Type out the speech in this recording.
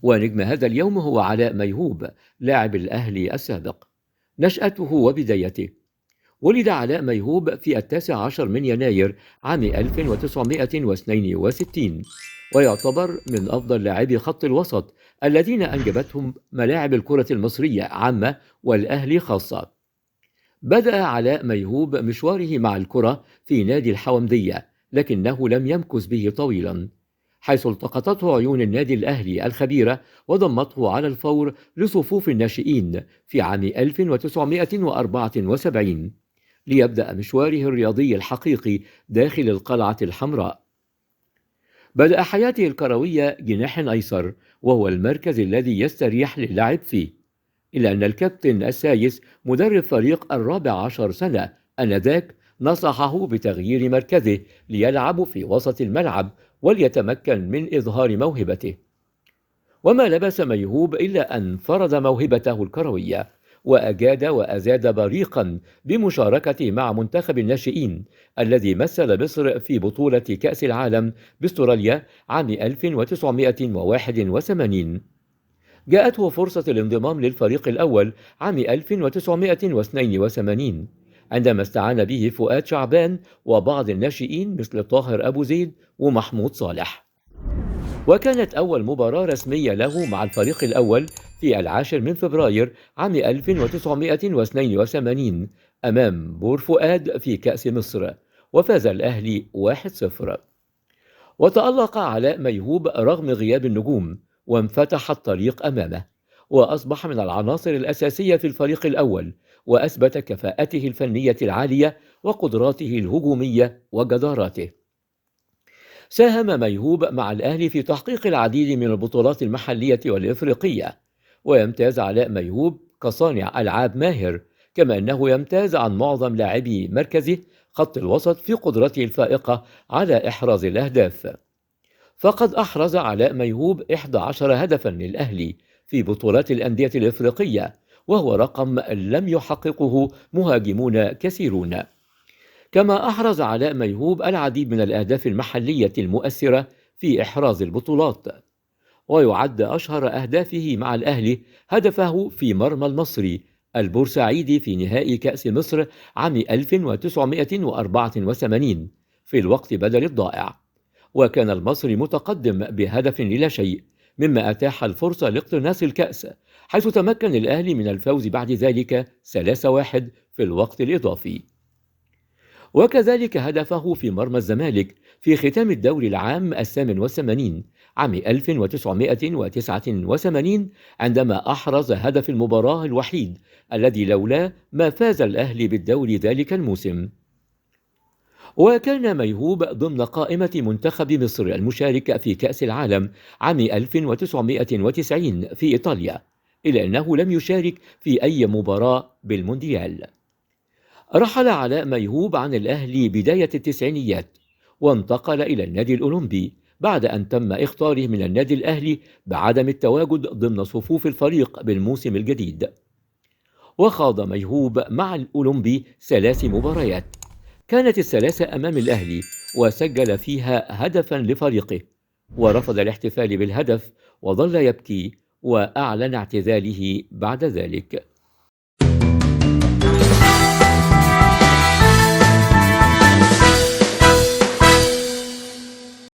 ونجم هذا اليوم هو علاء ميهوب لاعب الأهلي السابق. نشأته وبدايته: ولد علاء ميهوب في 19 من يناير عام 1962، ويعتبر من أفضل لاعبي خط الوسط الذين أنجبتهم ملاعب الكرة المصرية عامة والأهلي خاصة. بدأ علاء ميهوب مشواره مع الكرة في نادي الحومدية، لكنه لم يمكث به طويلا، حيث التقطته عيون النادي الأهلي الخبيرة وضمته على الفور لصفوف الناشئين في عام 1974 ليبدأ مشواره الرياضي الحقيقي داخل القلعة الحمراء. بدأ حياته الكروية جناح أيسر، وهو المركز الذي يستريح للعب فيه، إلا أن الكابتن السايس مدرب فريق 14 سنة آنذاك نصحه بتغيير مركزه ليلعب في وسط الملعب وليتمكن من إظهار موهبته. وما لبث ميهوب إلا أن فرض موهبته الكروية وأجاد وأزاد بريقا بمشاركته مع منتخب الناشئين الذي مثل مصر في بطولة كأس العالم باستراليا عام 1981. جاءته فرصة الانضمام للفريق الأول عام 1982 عندما استعان به فؤاد شعبان وبعض الناشئين مثل طاهر أبو زيد ومحمود صالح. وكانت أول مباراة رسمية له مع الفريق الأول في 10 من فبراير عام 1982 أمام بور فؤاد في كأس مصر، وفاز الأهلي 1-0. وتألق علاء ميهوب رغم غياب النجوم، وانفتح الطريق أمامه، وأصبح من العناصر الأساسية في الفريق الأول، وأثبت كفاءته الفنية العالية وقدراته الهجومية وجداراته. ساهم ميهوب مع الأهلي في تحقيق العديد من البطولات المحلية والإفريقية، ويمتاز علاء ميهوب كصانع ألعاب ماهر، كما أنه يمتاز عن معظم لاعبي مركزه خط الوسط في قدرته الفائقة على إحراز الأهداف. فقد أحرز علاء ميهوب 11 هدفا للأهلي في بطولات الأندية الإفريقية، وهو رقم لم يحققه مهاجمون كثيرون. كما أحرز علاء ميهوب العديد من الأهداف المحلية المؤثرة في إحراز البطولات، ويعد أشهر أهدافه مع الأهلي هدفه في مرمى المصري البورسعيدي في نهائي كأس مصر عام 1984 في الوقت بدل الضائع، وكان المصري متقدم بهدف للا شيء، مما أتاح الفرصة لاقتناص الكأس، حيث تمكن الأهلي من الفوز بعد ذلك 3-1 في الوقت الإضافي. وكذلك هدفه في مرمى الزمالك في ختام الدوري العام 88 عام 1989 عندما أحرز هدف المباراة الوحيد الذي لولاه ما فاز الأهلي بالدوري ذلك الموسم. وكان ميهوب ضمن قائمة منتخب مصر المشارك في كأس العالم عام 1990 في إيطاليا، إلا أنه لم يشارك في أي مباراة بالمونديال. رحل علاء ميهوب عن الأهلي بداية التسعينيات، وانتقل إلى النادي الأولمبي بعد أن تم إخطاره من النادي الأهلي بعدم التواجد ضمن صفوف الفريق بالموسم الجديد. وخاض ميهوب مع الأولمبي 3 مباريات، كانت ال3 أمام الأهلي، وسجل فيها هدفا لفريقه، ورفض الاحتفال بالهدف وظل يبكي، وأعلن اعتزاله بعد ذلك.